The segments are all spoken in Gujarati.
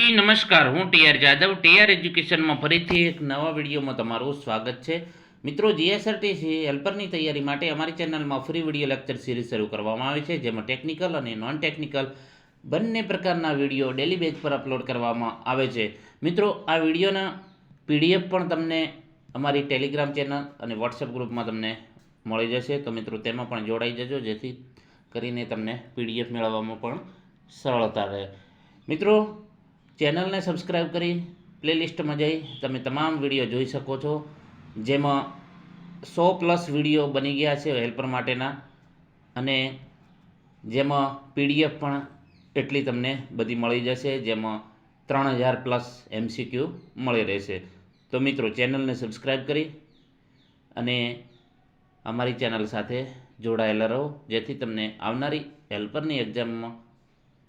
જી નમસ્કાર, હું ટીઆર જાદવ ટીઆર એજ્યુકેશનમાં ફરીથી એક નવા વિડીયોમાં તમારું સ્વાગત છે. મિત્રો, જીએસઆરટીસી હેલ્પરની તૈયારી માટે અમારી ચેનલમાં ફ્રી વિડીયો લેક્ચર સિરીઝ શરૂ કરવામાં આવી છે, જેમાં ટેકનિકલ અને નોન ટેકનિકલ બંને પ્રકારના વિડીયો ડેલી બેઝ પર અપલોડ કરવામાં આવે છે. મિત્રો, આ વિડીયોના પીડીએફ પણ તમને અમારી ટેલિગ્રામ ચેનલ અને વોટ્સએપ ગ્રુપમાં તમને મળી જશે. તો મિત્રો, તેમાં પણ જોડાઈ જજો, જેથી કરીને તમને પીડીએફ મેળવવામાં પણ સરળતા રહે. મિત્રો, ચેનલને સબસ્ક્રાઈબ કરી પ્લેલિસ્ટમાં જઈ તમે તમામ વિડીયો જોઈ શકો છો, જેમાં 100+ વિડીયો બની ગયા છે હેલ્પર માટેના, અને જેમાં પીડીએફ પણ એટલી તમને બધી મળી જશે, જેમાં 3000+ MCQ મળી રહેશે. તો મિત્રો, ચેનલને સબસ્ક્રાઈબ કરી અને અમારી ચેનલ સાથે જોડાયેલા રહો, જેથી તમને આવનારી હેલ્પરની એક્ઝામમાં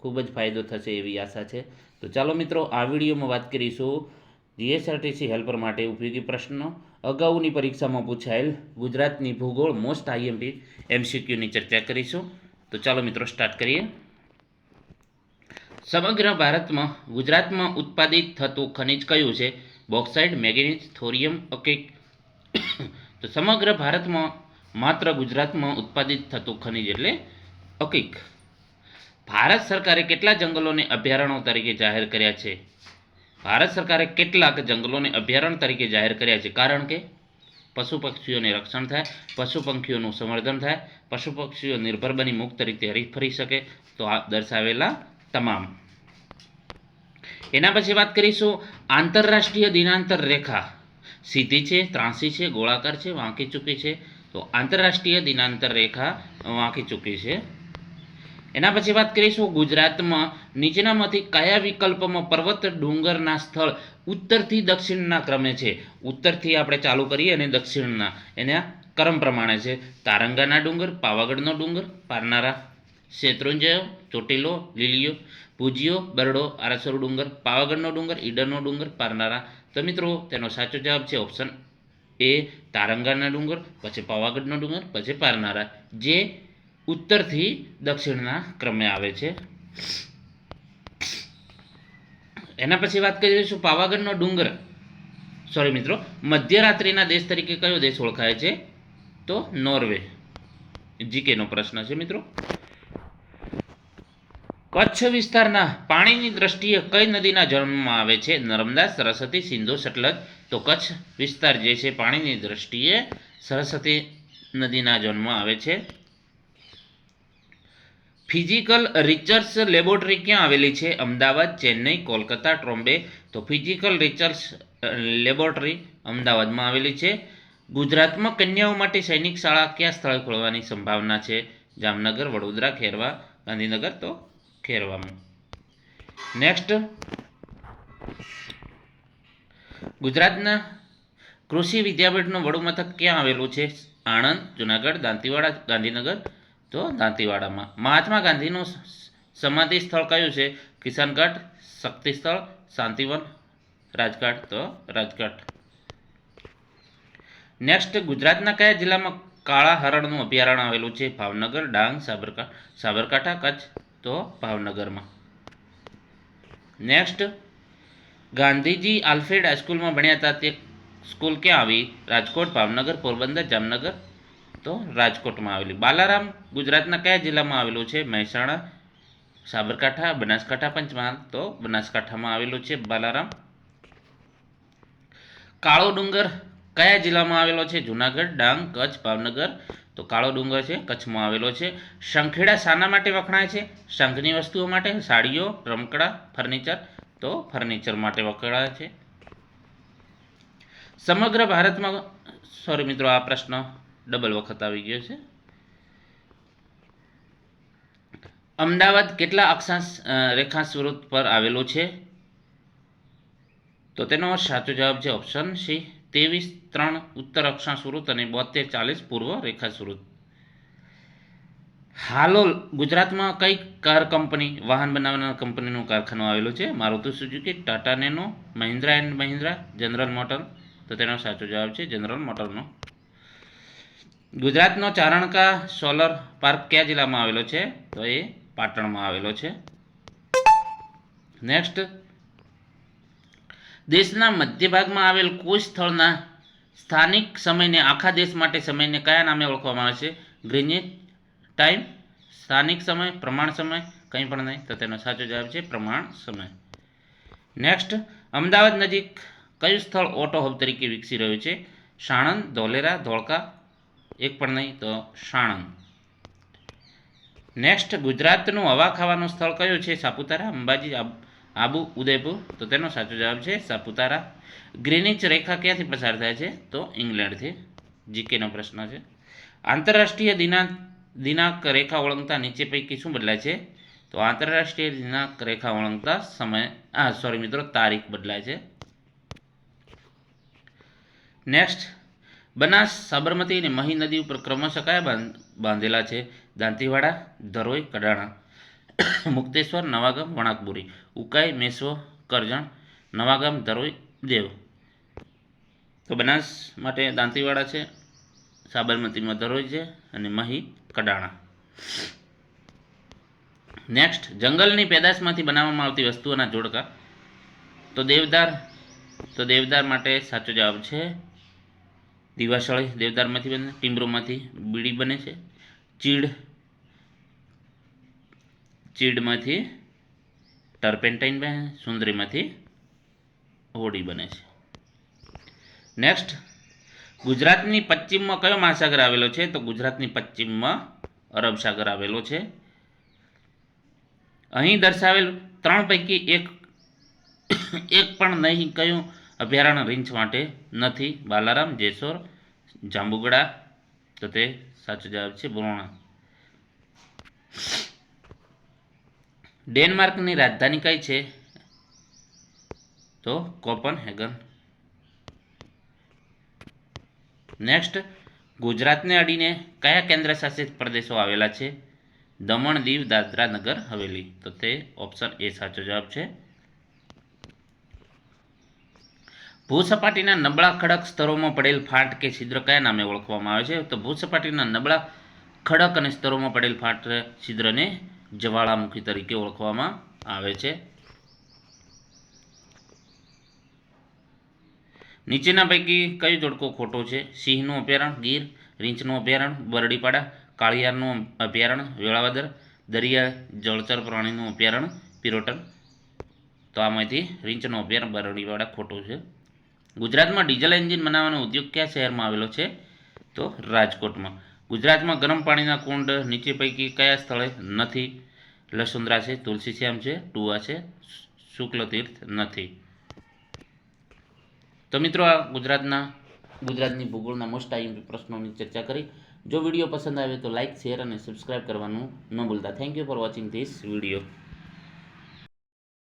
ખૂબ જ ફાયદો થશે એવી આશા છે. તો ચાલો મિત્રો, આ વિડીયોમાં વાત કરીશું જીએસઆરટીસી હેલ્પર માટે ઉપયોગી પ્રશ્નો, અગાઉની પરીક્ષામાં પૂછાયેલ ગુજરાતની ભૂગોળ મોસ્ટ આઈએમપી MCQની ચર્ચા કરીશું. તો ચાલો મિત્રો, સ્ટાર્ટ કરીએ. સમગ્ર ભારતમાં ગુજરાતમાં ઉત્પાદિત થતું ખનિજ કયું છે? બોક્સાઇટ, મેંગેનીઝ, થોરિયમ, અકેક. તો સમગ્ર ભારતમાં માત્ર ગુજરાતમાં ઉત્પાદિત થતું ખનિજ એટલે અકીક. ભારત સરકારે કેટલા જંગલોને અભયારણ્યો તરીકે જાહેર કર્યા છે? ભારત સરકારે કેટલાક જંગલોને અભયારણ્ય તરીકે જાહેર કર્યા છે, કારણ કે પશુ પક્ષીઓને રક્ષણ થાય, પશુ પંખીઓનું સંવર્ધન થાય, પશુ પક્ષીઓ નિર્ભર બની મુક્ત રીતે હરીફરી શકે. તો આ દર્શાવેલા તમામ. એના પછી વાત કરીશું આંતરરાષ્ટ્રીય દિનાંતર રેખા સીધી છે, ત્રાંસી છે, ગોળાકાર છે, વાંકી ચૂકી છે? તો આંતરરાષ્ટ્રીય દિનાંતર રેખા વાંકી ચૂકી છે. એના પછી વાત કરીશું ગુજરાતમાં નીચેનામાંથી કયા વિકલ્પમાં પર્વત ડુંગરના સ્થળ ઉત્તરથી દક્ષિણના ક્રમે છે? ઉત્તરથી આપણે ચાલુ કરીએ અને દક્ષિણના એના ક્રમ પ્રમાણે છે. તારંગાના ડુંગર, પાવાગઢનો ડુંગર, પારનારા, શેત્રુંજય, ચોટીલો, લીલીયો, ભુજિયો, બરડો, આરાસુર ડુંગર, પાવાગઢનો ડુંગર, ઈડરનો ડુંગર, પારનારા. તો મિત્રો, તેનો સાચો જવાબ છે ઓપ્શન એ, તારંગાના ડુંગર, પછી પાવાગઢનો ડુંગર, પછી પારનારા, જે ઉત્તરથી દક્ષિણના ક્રમે આવે છે. એના પછી વાત કરીશું પાવાગઢનો ડુંગર, સોરી મિત્રો, મધ્યરાત્રિના દેશ તરીકે કયો દેશ ઓળખાય છે? તો નોર્વે. જીકેનો પ્રશ્ન છે મિત્રો. કચ્છ વિસ્તારના પાણીની દ્રષ્ટિએ કઈ નદીના જન્મમાં આવે છે? નર્મદા, સરસ્વતી, સિંધુ, સતલજ. તો કચ્છ વિસ્તાર જે છે પાણીની દ્રષ્ટિએ સરસ્વતી નદીના જન્મમાં આવે છે. ફિઝિકલ રિસર્ચ લેબોરેટરી ક્યાં આવેલી છે? અમદાવાદ, ચેન્નઈ, કોલકાતા, ટ્રોમ્બે. તો ફિઝિકલ રિસર્ચ લેબોરેટરી અમદાવાદમાં આવેલી છે. ગુજરાતમાં કન્યાઓ માટે સૈનિક શાળા કયા સ્થળે ખોલવાની સંભાવના છે? જામનગર, વડોદરા, ખેરવા, ગાંધીનગર. તો ખેરવામાં. નેક્સ્ટ, ગુજરાતના કૃષિ વિદ્યાપીઠનું વડું મથક ક્યાં આવેલું છે? આણંદ, જુનાગઢ, દાંતીવાડા, ગાંધીનગર. તો દાંતીવાડામાં. મહાત્મા ગાંધીનું સમાધિ સ્થળ કયું છે? કિસાન ઘાટ, શક્તિ સ્થળ, શાંતિવન, રાજઘાટ. તો રાજઘાટ. નેક્સ્ટ, ગુજરાતના કયા જિલ્લામાં કાળા હરણનું અભયારણ્ય આવેલું છે? ભાવનગર, ડાંગ, સાબરકાંઠા, કચ્છ. તો ભાવનગરમાં. નેક્સ્ટ, ગાંધીજી આલ્ફ્રેડ હાઈસ્કૂલમાં ભણ્યા હતા, તે સ્કૂલ ક્યાં આવી? રાજકોટ, ભાવનગર, પોરબંદર, જામનગર. તો રાજકોટમાં આવેલી. બાલારામ ગુજરાતના કયા જિલ્લામાં આવેલું છે? મહેસાણા, સાબરકાંઠા, બનાસકાંઠા, પંચમહાલ. તો બનાસકાંઠામાં આવેલું છે બાલારામ. કાળો ડુંગર કયા જિલ્લામાં આવેલો છે? જુનાગઢ, ડાંગ, કચ્છ, ભાવનગર. તો કાળો ડુંગર છે કચ્છમાં આવેલો છે. શંખેડા શાના માટે વખણાય છે? શંખની વસ્તુઓ માટે, સાડીઓ, રમકડા, ફર્નિચર. તો ફર્નિચર માટે વખણાય છે. સમગ્ર ભારતમાં, સોરી મિત્રો, આ પ્રશ્ન ડબલ વખત આવી ગયો છે. અમદાવાદ કેટલા અક્ષાંશ રેખાંશ વૃત્ત પર આવેલું છે? તો તેનો સાચો જવાબ છે ઓપ્શન સી, 23.3 ઉત્તર અક્ષાંશ વૃત્ત અને 72.40 પૂર્વ રેખાંશ વૃત્ત. હાલોલ ગુજરાતમાં કઈ કાર કંપની, વાહન બનાવનાર કંપનીનું કારખાનું આવેલું છે? Maruti Suzuki, Tata nano, Mahindra and Mahindra, general motor. તો તેનો સાચો જવાબ છે જનરલ મોટરનો. ગુજરાતનો ચારણકા સોલર પાર્ક કયા જિલ્લામાં આવેલો છે? તો એ પાટણમાં આવેલો છે. નેક્સ્ટ, દેશના મધ્ય ભાગમાં આવેલ કોઈ સ્થળના સ્થાનિક સમયને આખા દેશ માટે સમયને કયા નામે ઓળખવામાં આવે છે? ગ્રીનિચ ટાઈમ, સ્થાનિક સમય, પ્રમાણ સમય, કંઈ પણ નહીં. તો તેનો સાચો જવાબ છે પ્રમાણ સમય. નેક્સ્ટ, અમદાવાદ નજીક કયું સ્થળ ઓટો હબ તરીકે વિકસી રહ્યું છે? સાણંદ, ધોલેરા, ધોળકા, એક પણ નહીં. તો સાણંદ. નેક્સ્ટ, ગુજરાતનું હવા ખાવાનું સ્થળ કયું છે? સાપુતારા, અંબાજી, આબુ, ઉદયપુર. તો તેનો સાચો જવાબ છે સાપુતારા. ગ્રીનિચ રેખા ક્યાંથી પસાર થાય છે? તો ઇંગ્લેન્ડથી. જીકેનો પ્રશ્ન છે. આંતરરાષ્ટ્રીય દિનાંક રેખા ઓળંગતા નીચે પૈકી શું બદલાય છે? તો આંતરરાષ્ટ્રીય દિનાંક રેખા ઓળંગતા તારીખ બદલાય છે. નેક્સ્ટ, બનાસ, સાબરમતી અને મહી નદી ઉપર ક્રમશઃ કયા બાંધેલા છે? દાંતીવાડા, ધરોઈ, કડાણા, મુક્તેશ્વર, નવાગામ, વણાકબોરી, ઉકાઈ, મેશ્વો, કરજણ, નવાગામ, ધરોઈ, દેવ. તો બનાસ માટે દાંતીવાડા છે, સાબરમતીમાં ધરોઈ છે અને મહી કડાણા. નેક્સ્ટ, જંગલની પેદાશમાંથી બનાવવામાં આવતી વસ્તુઓના જોડકા. તો દેવદાર માટે સાચો જવાબ છે દિવાસળી, દેવદારમાંથી બને. ટીમ્બરોમાંથી બીડી બને છે. ચીડમાંથી ટર્પેન્ટાઇન બને. સુંદરીમાંથી હોડી બને છે. નેક્સ્ટ, ગુજરાતની પશ્ચિમમાં કયો મહાસાગર આવેલો છે? તો ગુજરાતની પશ્ચિમમાં અરબ સાગર આવેલો છે. અહીં દર્શાવેલ ત્રણ પૈકી એક પણ નહીં કયું અભયારણ્ય રીંછ માટે નથી? બાલારામ, જેસોર, જાંબુગડા. તો તે સાચો જવાબ છે બરોણા. ડેનમાર્કની રાજધાની કઈ છે? તો કોપનહેગન. નેક્સ્ટ, ગુજરાતને અડીને કયા કેન્દ્ર શાસિત પ્રદેશો આવેલા છે? દમણ, દીવ, દાદરા, નગર હવેલી. તો તે ઓપ્શન એ સાચો જવાબ છે. ભૂસપાટીના નબળા ખડક સ્તરોમાં પડેલ ફાટ કે છિદ્ર કયા નામે ઓળખવામાં આવે છે? તો ભૂસપાટીના નબળા ખડક અને સ્તરોમાં પડેલ ફાટ છિદ્રને જ્વાળામુખી તરીકે ઓળખવામાં આવે છે. નીચેના પૈકી કયો જોડકો ખોટો છે? સિંહનું અભયારણ્ય ગીર, રીંછનું અભયારણ્ય બરડીપાડા, કાળિયારનું અભયારણ્ય વેળાવદર, દરિયા જળચર પ્રાણીનું અભયારણ્ય પિરોટન. તો આમાંથી રીંછનું અભયારણ્ય બરડીપાડા ખોટું છે. ગુજરાતમાં ડીઝલ એન્જિન બનાવવાનો ઉદ્યોગ કયા શહેરમાં આવેલો છે? તો રાજકોટમાં. ગુજરાતમાં ગરમ પાણીના કુંડ નીચે પૈકી કયા સ્થળે નથી? લસુંદરા છે, તુલસીશ્યામ છે, ટુવા છે, શુક્લતીર્થ નથી. તો મિત્રો, આ ગુજરાતની ભૂગોળના મોસ્ટ આઈએમપી પ્રશ્નોની ચર્ચા કરી. જો વિડીયો પસંદ આવે તો લાઇક, શેર અને સબસ્ક્રાઇબ કરવાનું ન ભૂલતા. Thank you for watching this video.